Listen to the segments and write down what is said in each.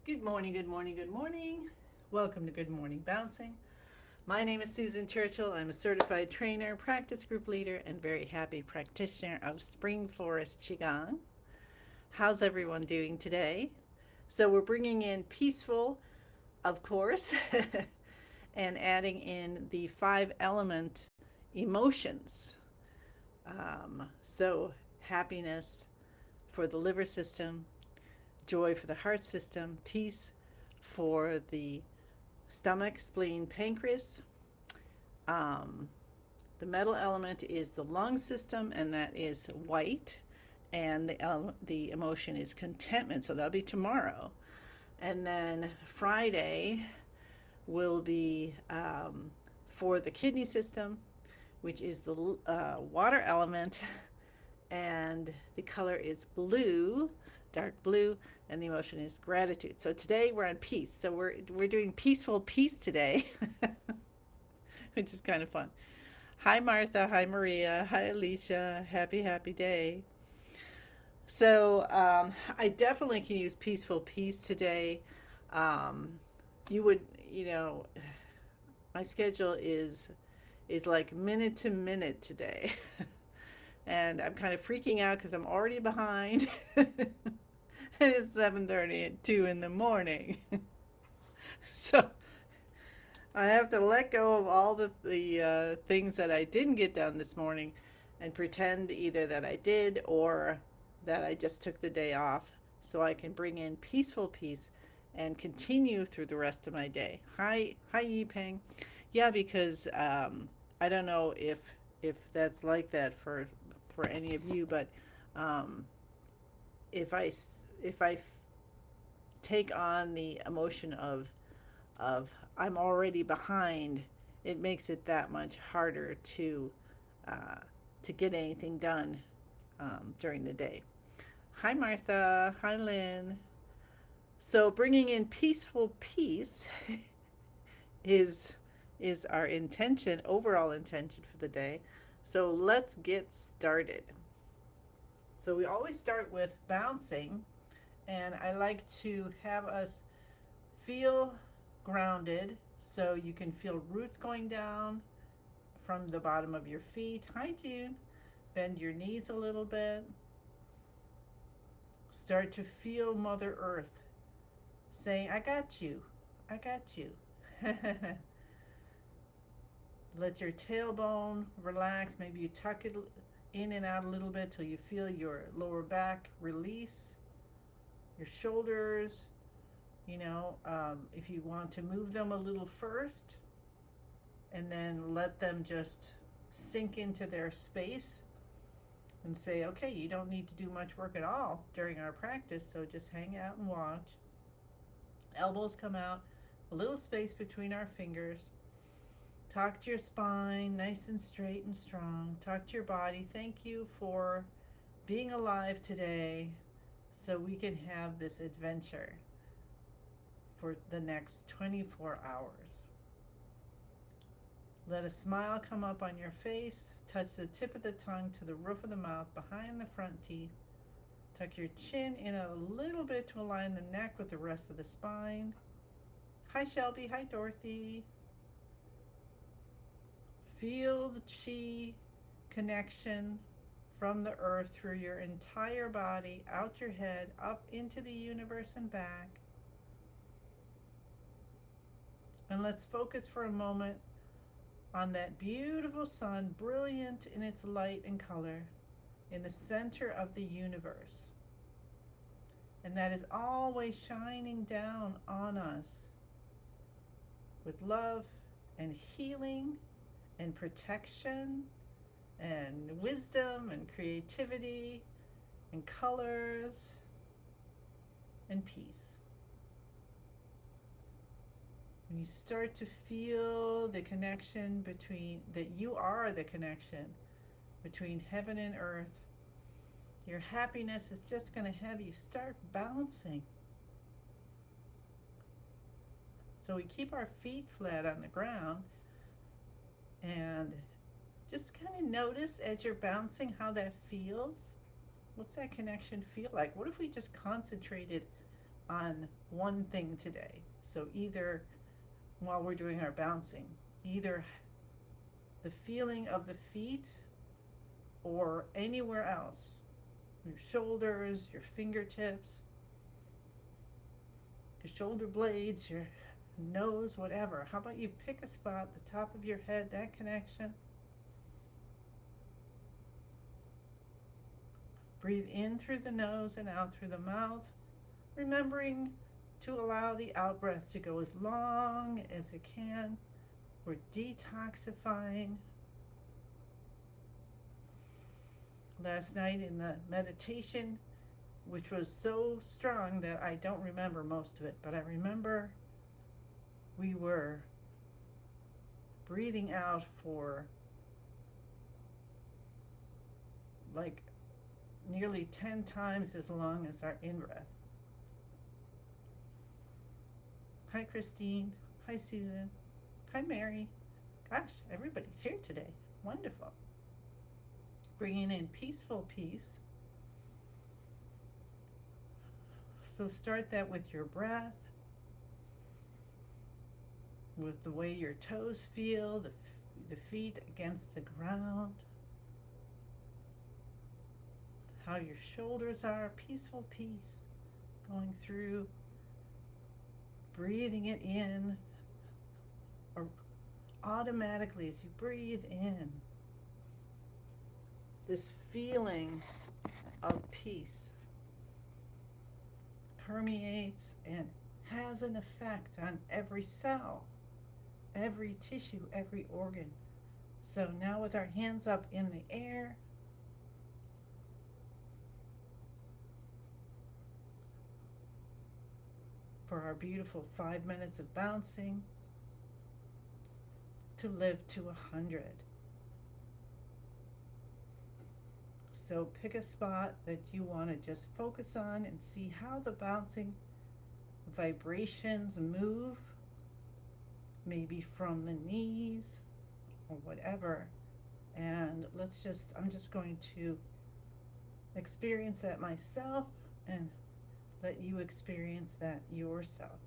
Good morning, good morning, good morning. Welcome to Good Morning Bouncing. My name is Susan Churchill. I'm a certified trainer, practice group leader, and very happy practitioner of Spring Forest Qigong. How's everyone doing today? So, we're bringing in peaceful, of course, and adding in the five element emotions. So, happiness for the liver system, joy for the heart system, peace for the stomach, spleen, pancreas. Um, the metal element is the lung system, and that is white. And the emotion is contentment. So that'll be tomorrow. And then Friday will be for the kidney system, which is the water element, and the color is blue, dark blue, and the emotion is gratitude. So today we're on peace. So we're doing peaceful peace today, which is kind of fun. Hi Martha, hi Maria, hi Alicia. Happy day. So I definitely can use peaceful peace today. Um, you would, you know, my schedule is like minute to minute today. And I'm kind of freaking out because I'm already behind. And it's 7:30 at 2 in the morning. So I have to let go of all the things that I didn't get done this morning and pretend either that I did or that I just took the day off so I can bring in peaceful peace and continue through the rest of my day. Hi, Yipeng. Yeah, because I don't know if that's like that for any of you, but um, if I take on the emotion of I'm already behind, it makes it that much harder uh, to get anything done during the day. Hi, Martha. Hi, Lynn. So bringing in peaceful peace is is our intention, overall intention for the day. So let's get started. So we always start with bouncing, and I like to have us feel grounded so you can feel roots going down from the bottom of your feet. Hi, June. Bend your knees a little bit. Start to feel Mother Earth saying, I got you. I got you. Let your tailbone relax. Maybe you tuck it in and out a little bit till you feel your lower back release, your shoulders. If you want to move them a little first and then let them just sink into their space and say, okay, you don't need to do much work at all during our practice, so just hang out and watch. Elbows come out, a little space between our fingers. Talk to your spine, nice and straight and strong. Talk to your body. Thank you for being alive today so we can have this adventure for the next 24 hours. Let a smile come up on your face. Touch the tip of the tongue to the roof of the mouth behind the front teeth. Tuck your chin in a little bit to align the neck with the rest of the spine. Hi, Shelby. Hi, Dorothy. Feel the chi connection from the earth through your entire body, out your head, up into the universe and back. And let's focus for a moment on that beautiful sun, brilliant in its light and color, in the center of the universe. And that is always shining down on us with love and healing and protection and wisdom and creativity and colors and peace. When you start to feel the connection between, that you are the connection between heaven and earth, your happiness is just going to have you start bouncing. So we keep our feet flat on the ground and just kind of notice as you're bouncing how that feels. What's that connection feel like? What if we just concentrated on one thing today. So either while we're doing our bouncing, either the feeling of the feet or anywhere else, your shoulders, your fingertips, your shoulder blades, your nose, whatever. How about you pick a spot, the top of your head, that connection. Breathe in through the nose and out through the mouth, remembering to allow the out breath to go as long as it can. We're detoxifying. Last night in the meditation, which was so strong that I don't remember most of it, but I remember we were breathing out for like nearly 10 times as long as our in-breath. Hi, Christine. Hi, Susan. Hi, Mary. Gosh, everybody's here today. Wonderful. Bringing in peaceful peace. So start that with your breath, with the way your toes feel, the feet against the ground, how your shoulders are, peaceful peace going through, breathing it in, or automatically as you breathe in, this feeling of peace permeates and has an effect on every cell, every tissue, every organ. So now with our hands up in the air, for our beautiful 5 minutes of bouncing, to live to 100. So pick a spot that you want to just focus on and see how the bouncing vibrations move, maybe from the knees or whatever. And I'm just going to experience that myself and let you experience that yourself.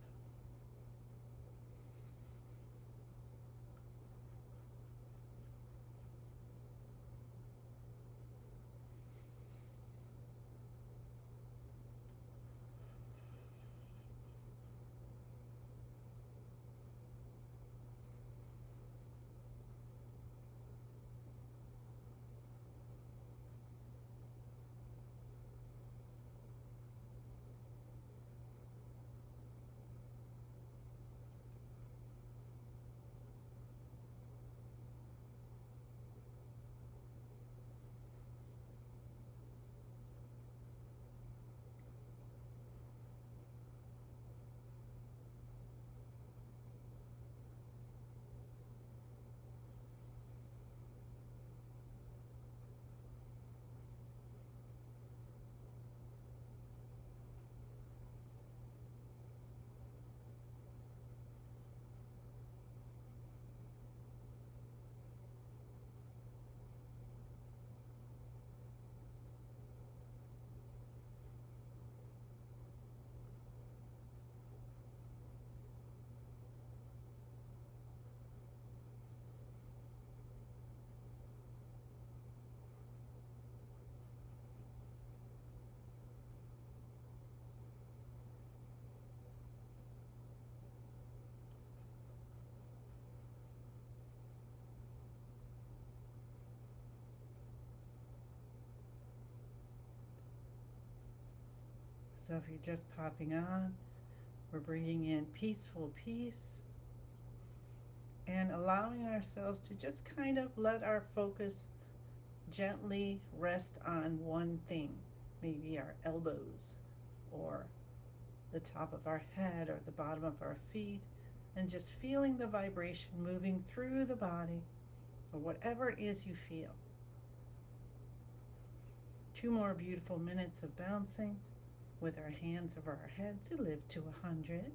So if you're just popping on, we're bringing in peaceful peace and allowing ourselves to just kind of let our focus gently rest on one thing, maybe our elbows or the top of our head or the bottom of our feet, and just feeling the vibration moving through the body or whatever it is you feel. 2 more beautiful minutes of bouncing with our hands over our head to live to 100.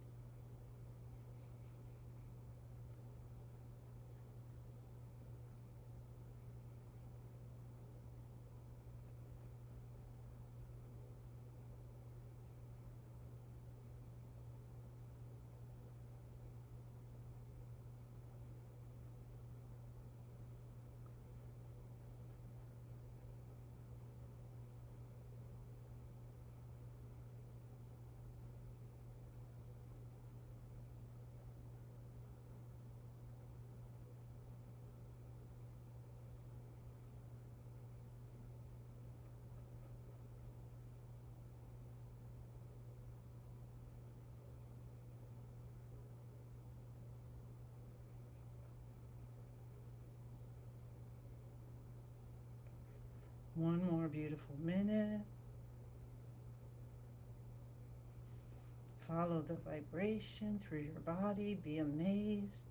One more beautiful minute. Follow the vibration through your body. Be amazed.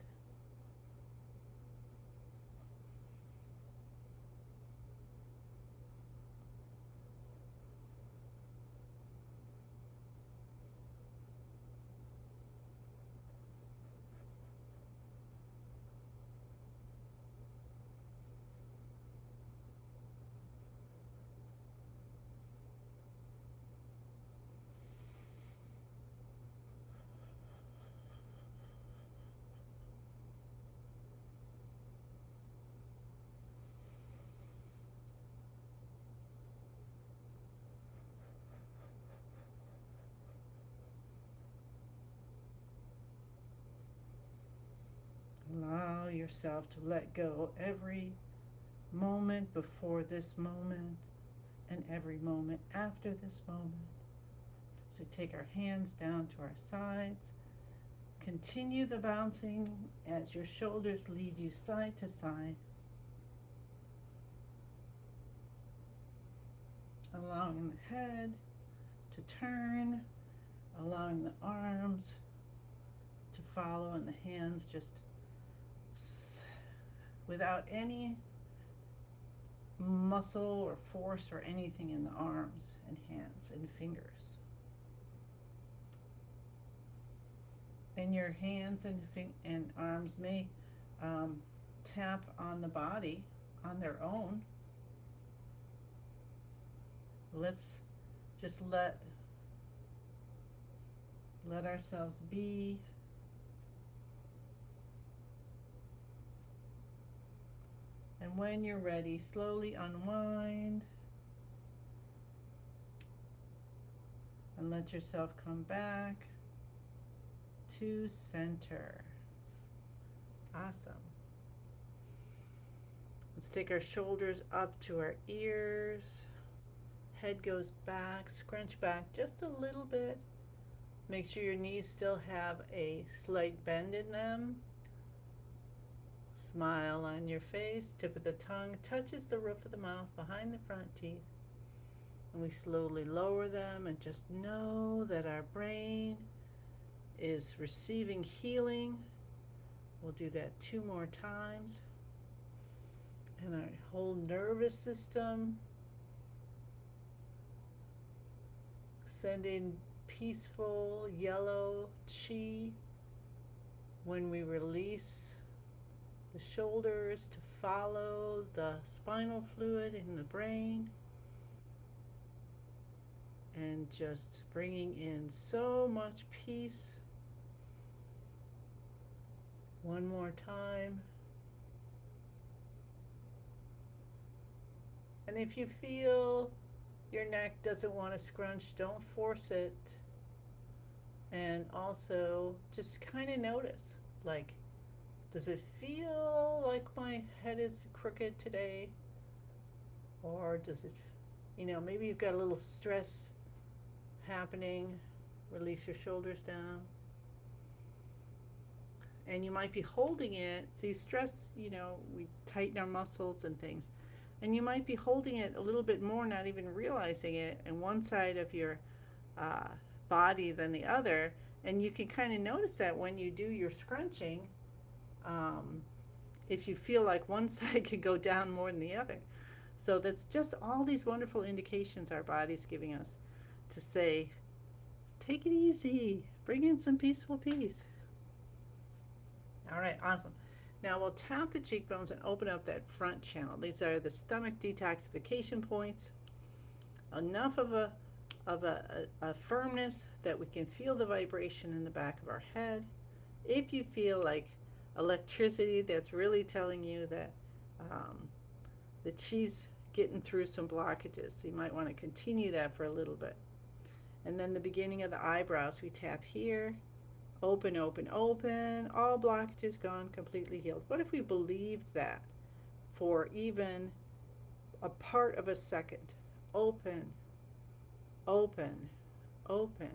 Allow yourself to let go every moment before this moment and every moment after this moment. So take our hands down to our sides. Continue the bouncing as your shoulders lead you side to side. Allowing the head to turn, allowing the arms to follow and the hands just without any muscle or force or anything in the arms and hands and fingers. And your hands and arms may tap on the body on their own. Let's just let ourselves be. And when you're ready, slowly unwind and let yourself come back to center. Awesome. Let's take our shoulders up to our ears. Head goes back, scrunch back just a little bit. Make sure your knees still have a slight bend in them. Smile on your face, tip of the tongue touches the roof of the mouth behind the front teeth. And we slowly lower them and just know that our brain is receiving healing. We'll do that 2 more times. And our whole nervous system sending peaceful yellow chi when we release the shoulders to follow the spinal fluid in the brain, and just bringing in so much peace. One more time. And if you feel your neck doesn't want to scrunch, don't force it. And also just kind of notice, like, does it feel like my head is crooked today? Or does it, maybe you've got a little stress happening. Release your shoulders down. And you might be holding it. So stress, we tighten our muscles and things. And you might be holding it a little bit more, not even realizing it, in one side of your body than the other. And you can kind of notice that when you do your scrunching, if you feel like one side can go down more than the other. So that's just all these wonderful indications our body's giving us to say, take it easy, bring in some peaceful peace. All right, awesome. Now we'll tap the cheekbones and open up that front channel. These are the stomach detoxification points. Enough of a firmness that we can feel the vibration in the back of our head. If you feel like electricity, that's really telling you that the chi's getting through some blockages. So you might want to continue that for a little bit. And then the beginning of the eyebrows, we tap here. Open, open, open. All blockages gone, completely healed. What if we believed that for even a part of a second? Open, open, open.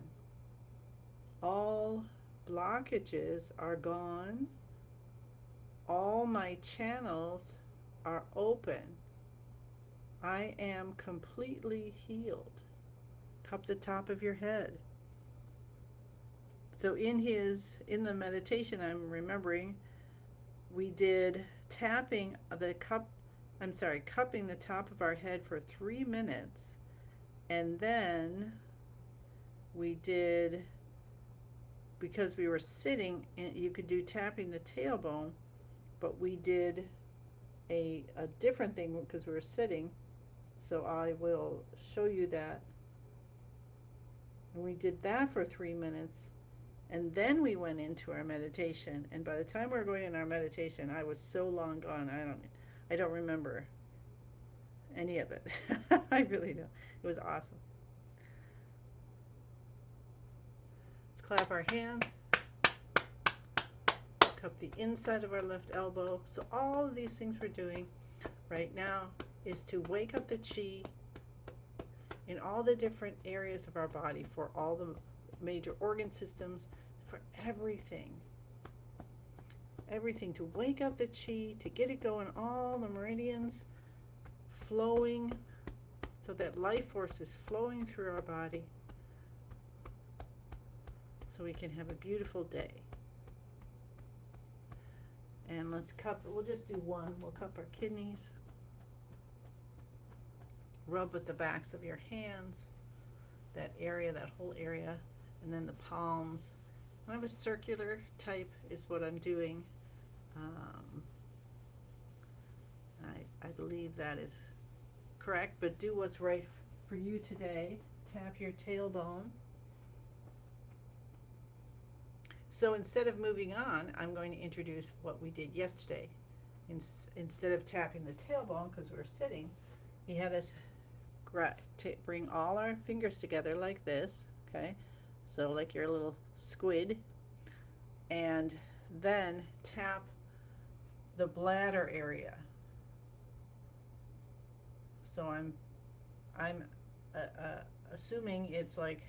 All blockages are gone. All my channels are open. I am completely healed. Cup the top of your head. So in the meditation, I'm remembering we did tapping the cup, I'm sorry, cupping the top of our head for 3 minutes. And then we did, because we were sitting, and you could do tapping the tailbone, but we did a different thing because we were sitting. So I will show you that. And we did that for 3 minutes. And then we went into our meditation. And by the time we were going in our meditation, I was so long gone. I don't remember any of it. I really don't. It was awesome. Let's clap our hands. Cup the inside of our left elbow. So all of these things we're doing right now is to wake up the chi in all the different areas of our body, for all the major organ systems, for everything. Everything, to wake up the chi, to get it going, all the meridians flowing, so that life force is flowing through our body, so we can have a beautiful day. And let's cup, we'll just do one. We'll cup our kidneys. Rub with the backs of your hands, that area, that whole area, and then the palms. Kind of a circular type is what I'm doing. I believe that is correct, but do what's right for you today. Tap your tailbone. So instead of moving on, I'm going to introduce what we did yesterday. Instead of tapping the tailbone, because we're sitting, he had us bring all our fingers together like this, okay? So like your little squid, and then tap the bladder area. So I'm assuming it's like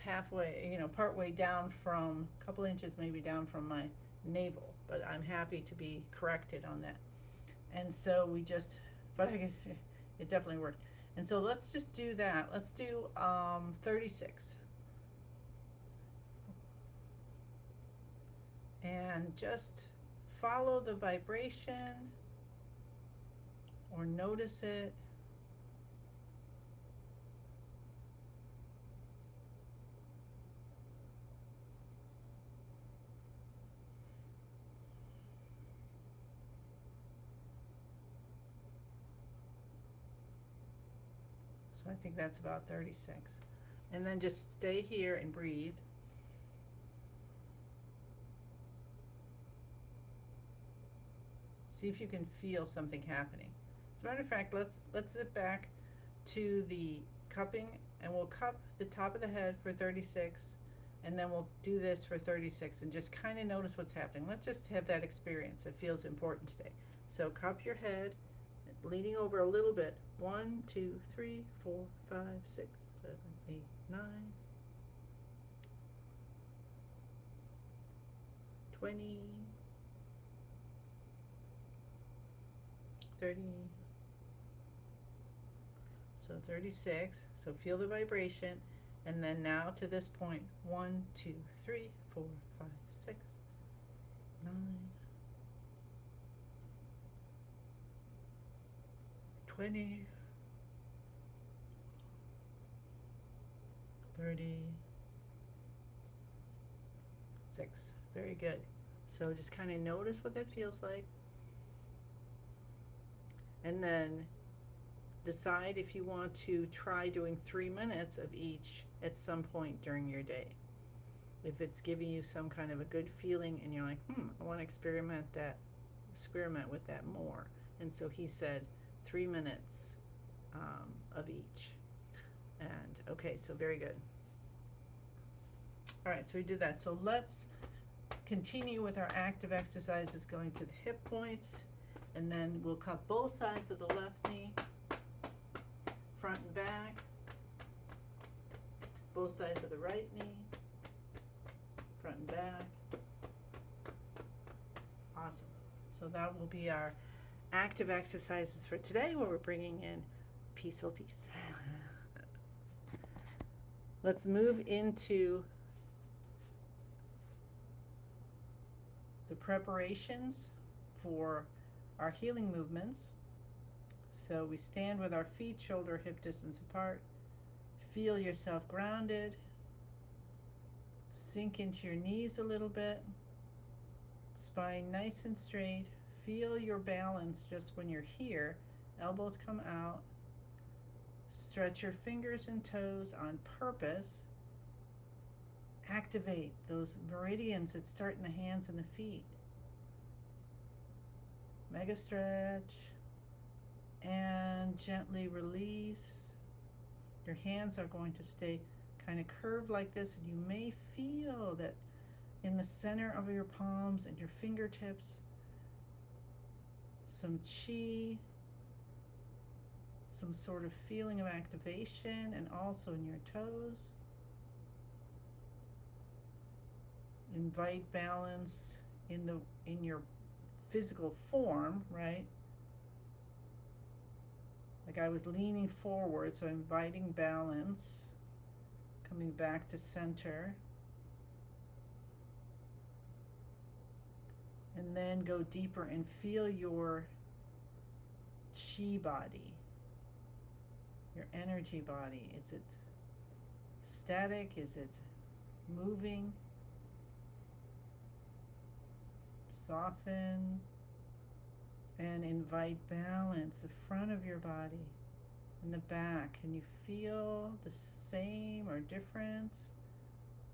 halfway, part way down from, a couple inches maybe down from my navel, but I'm happy to be corrected on that. And so we just, but it definitely worked. And so let's just do that. Let's do 36. And just follow the vibration or notice it. So I think that's about 36. And then just stay here and breathe. See if you can feel something happening. As a matter of fact, let's zip back to the cupping, and we'll cup the top of the head for 36, and then we'll do this for 36, and just kind of notice what's happening. Let's just have that experience. It feels important today. So cup your head, leaning over a little bit. 1, 2, 3, 4, 5, 6, 7, 8, 9, 20, 30, so 36. So feel the vibration, and then now to this point, 1, 2, 3, 4, 5, 6, 9, 20, 36. Very good. So just kind of notice what that feels like, and then decide if you want to try doing 3 minutes of each at some point during your day. If it's giving you some kind of a good feeling and you're like, I want to experiment with that more. And so he said 3 minutes of each. And okay, so very good. All right, so we did that. So let's continue with our active exercises, going to the hip points, and then we'll cup both sides of the left knee, front and back, both sides of the right knee, front and back. Awesome. So that will be our active exercises for today where we're bringing in peaceful peace. Let's move into the preparations for our healing movements. So we stand with our feet shoulder hip distance apart. Feel yourself grounded. Sink into your knees a little bit. Spine nice and straight. Feel your balance just when you're here. Elbows come out. Stretch your fingers and toes on purpose. Activate those meridians that start in the hands and the feet. Mega stretch. And gently release. Your hands are going to stay kind of curved like this, and you may feel that in the center of your palms and your fingertips, some chi, some sort of feeling of activation, and also in your toes. Invite balance in your physical form, right? Like I was leaning forward, so inviting balance, coming back to center. And then go deeper and feel your chi body, your energy body. Is it static? Is it moving? Soften and invite balance, the front of your body and the back. Can you feel the same or difference?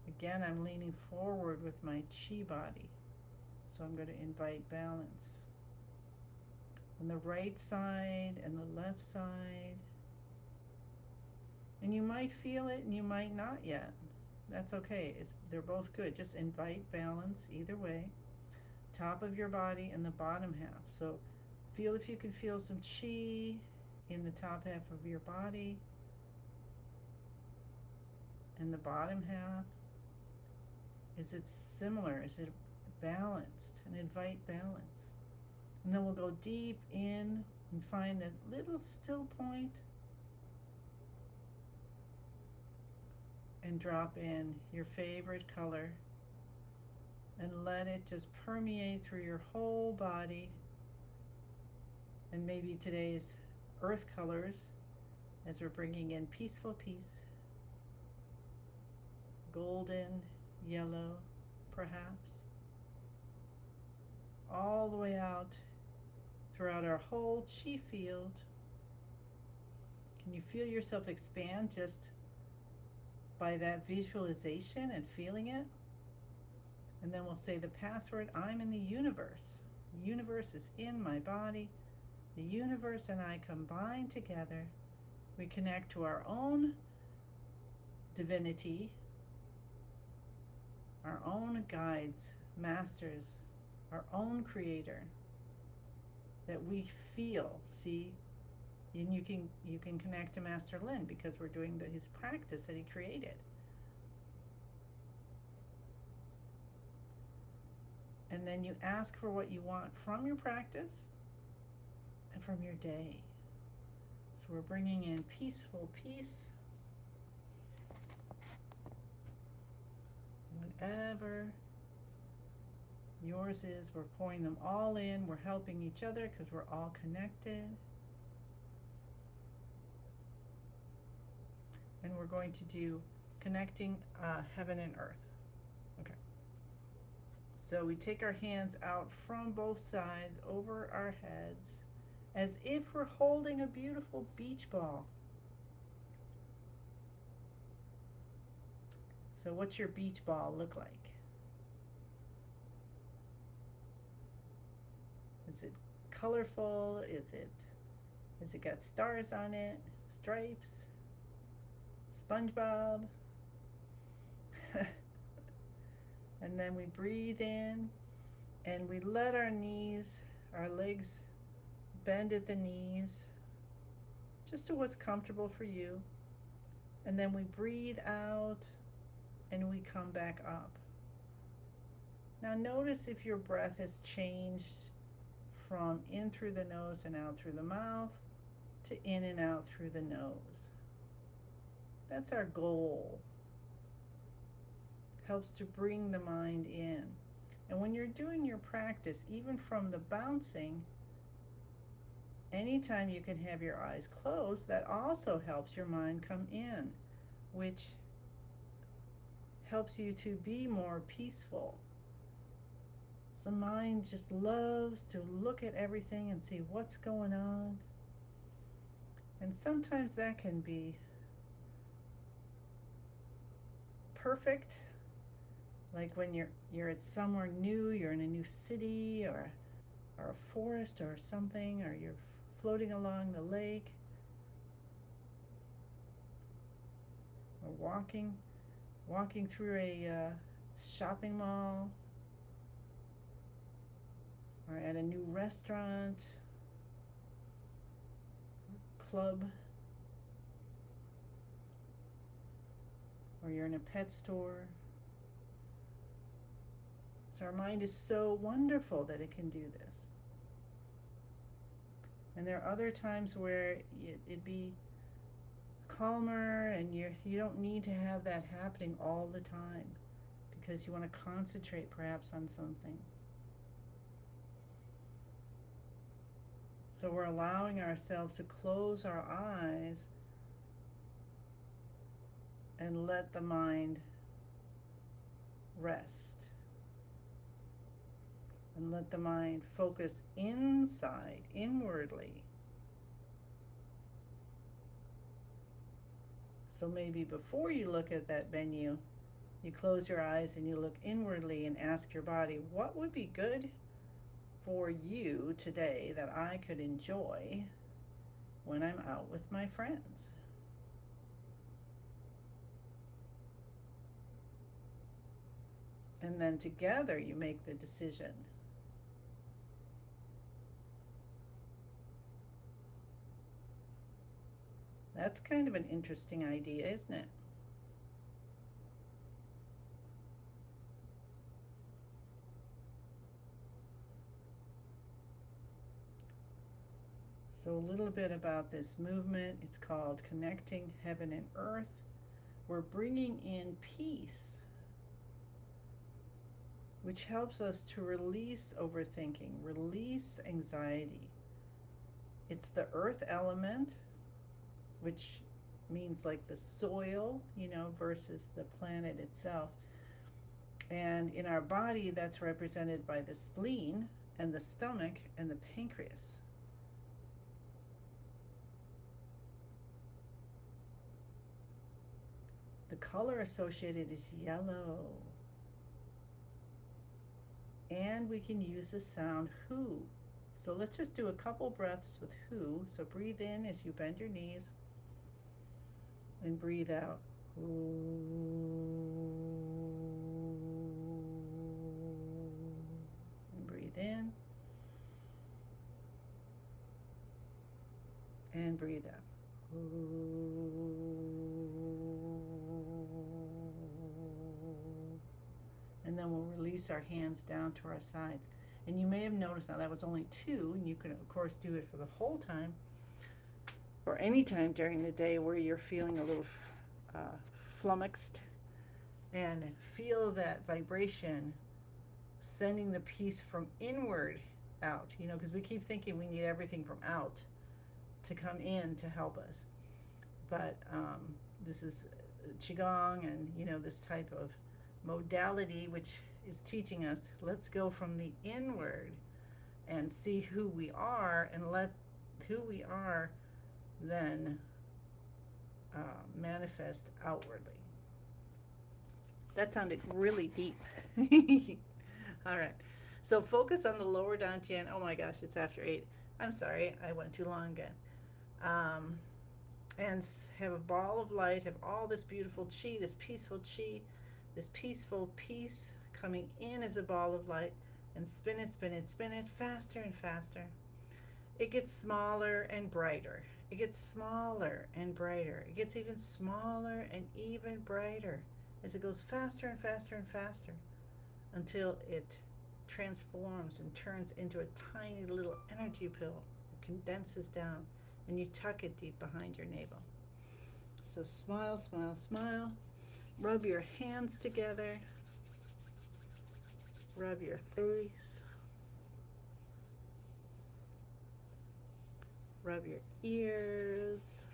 Again, I'm leaning forward with my chi body. So I'm going to invite balance on the right side and the left side. And you might feel it and you might not yet. That's okay. They're both good. Just invite balance either way. Top of your body and the bottom half. So feel if you can feel some chi in the top half of your body and the bottom half. Is it similar? Is it balanced? And invite balance. And then we'll go deep in and find a little still point and drop in your favorite color and let it just permeate through your whole body. And maybe today's earth colors, as we're bringing in peaceful peace, golden, yellow, perhaps, all the way out throughout our whole chi field. Can you feel yourself expand just by that visualization and feeling it? And then we'll say the password, I'm in the universe. The universe is in my body. The universe and I combine together. We connect to our own divinity, our own guides, masters, our own creator that we feel, see? And you can connect to Master Lin because we're doing his practice that he created. And then you ask for what you want from your practice and from your day. So we're bringing in peaceful peace. Whatever yours is, we're pouring them all in. We're helping each other because we're all connected. And we're going to do connecting heaven and earth. Okay. So we take our hands out from both sides over our heads as if we're holding a beautiful beach ball. So what's your beach ball look like? Is it colorful? Has it got stars on it? Stripes? SpongeBob? And then we breathe in and we let our knees, our legs bend at the knees, just to what's comfortable for you. And then we breathe out and we come back up. Now notice if your breath has changed from in through the nose and out through the mouth to in and out through the nose. That's our goal. Helps to bring the mind in. And when you're doing your practice, even from the bouncing, anytime you can have your eyes closed, that also helps your mind come in, which helps you to be more peaceful. The mind just loves to look at everything and see what's going on. And sometimes that can be perfect, like when you're at somewhere new, you're in a new city or a forest or something, or you're floating along the lake, or walking through a shopping mall, or at a new restaurant, club, or you're in a pet store. So our mind is so wonderful that it can do this. And there are other times where it'd be calmer, and you don't need to have that happening all the time because you want to concentrate perhaps on something. So we're allowing ourselves to close our eyes and let the mind rest. And let the mind focus inside, inwardly. So maybe before you look at that menu, you close your eyes and you look inwardly and ask your body, what would be good for you today that I could enjoy when I'm out with my friends? And then together you make the decision. That's kind of an interesting idea, isn't it? So a little bit about this movement. It's called Connecting Heaven and Earth. We're bringing in peace, which helps us to release overthinking, release anxiety. It's the earth element, which means like the soil, versus the planet itself. And in our body, that's represented by the spleen and the stomach and the pancreas. The color associated is yellow. And we can use the sound who. So let's just do a couple breaths with who. So breathe in as you bend your knees. And breathe out. And breathe in. And breathe out. And then we'll release our hands down to our sides. And you may have noticed, now that was only 2, and you can of course do it for the whole time, or any time during the day where you're feeling a little flummoxed, and feel that vibration sending the peace from inward out, because we keep thinking we need everything from out to come in to help us. But this is Qigong and, this type of modality which is teaching us, let's go from the inward and see who we are, and let who we are then manifest outwardly. That sounded really deep. All right. So focus on the lower dantian. Oh my gosh, it's after 8. I'm sorry, I went too long again. And have a ball of light, have all this beautiful chi, this peaceful peace coming in as a ball of light, and spin it, spin it, spin it, faster and faster. It gets smaller and brighter. It gets smaller and brighter. It gets even smaller and even brighter as it goes faster and faster and faster until it transforms and turns into a tiny little energy pill. It condenses down and you tuck it deep behind your navel. So smile, smile, smile. Rub your hands together. Rub your face. Rub your ears.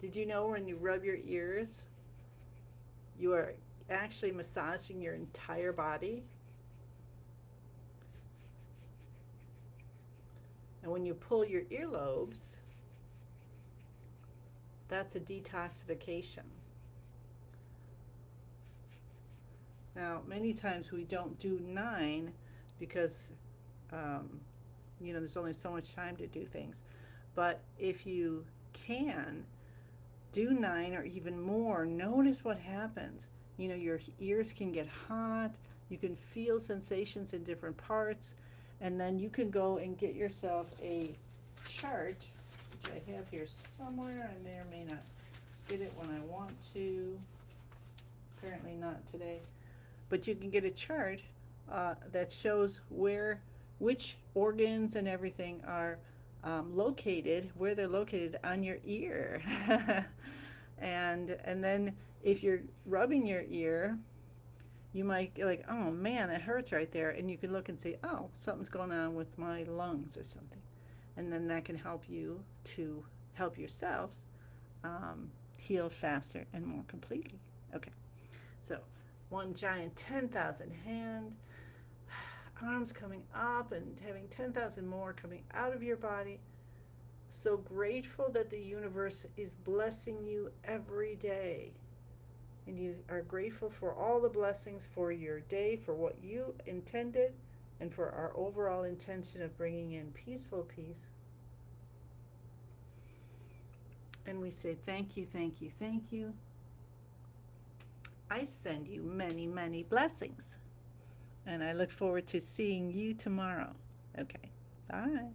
Did you know when you rub your ears, you are actually massaging your entire body? And when you pull your earlobes, that's a detoxification. Now, many times we don't do 9 because, there's only so much time to do things. But if you can do 9 or even more, notice what happens. Your ears can get hot. You can feel sensations in different parts. And then you can go and get yourself a chart, which I have here somewhere. I may or may not get it when I want to. Apparently not today. But you can get a chart that shows which organs and everything are located, where they're located on your ear. and then if you're rubbing your ear, you might get like, oh man, it hurts right there. And you can look and say, oh, something's going on with my lungs or something. And then that can help you to help yourself heal faster and more completely. Okay, so one giant 10,000 hand, arms coming up and having 10,000 more coming out of your body. So grateful that the universe is blessing you every day. And you are grateful for all the blessings for your day, for what you intended, and for our overall intention of bringing in peaceful peace. And we say thank you, thank you, thank you. I send you many, many blessings. And I look forward to seeing you tomorrow. Okay, bye.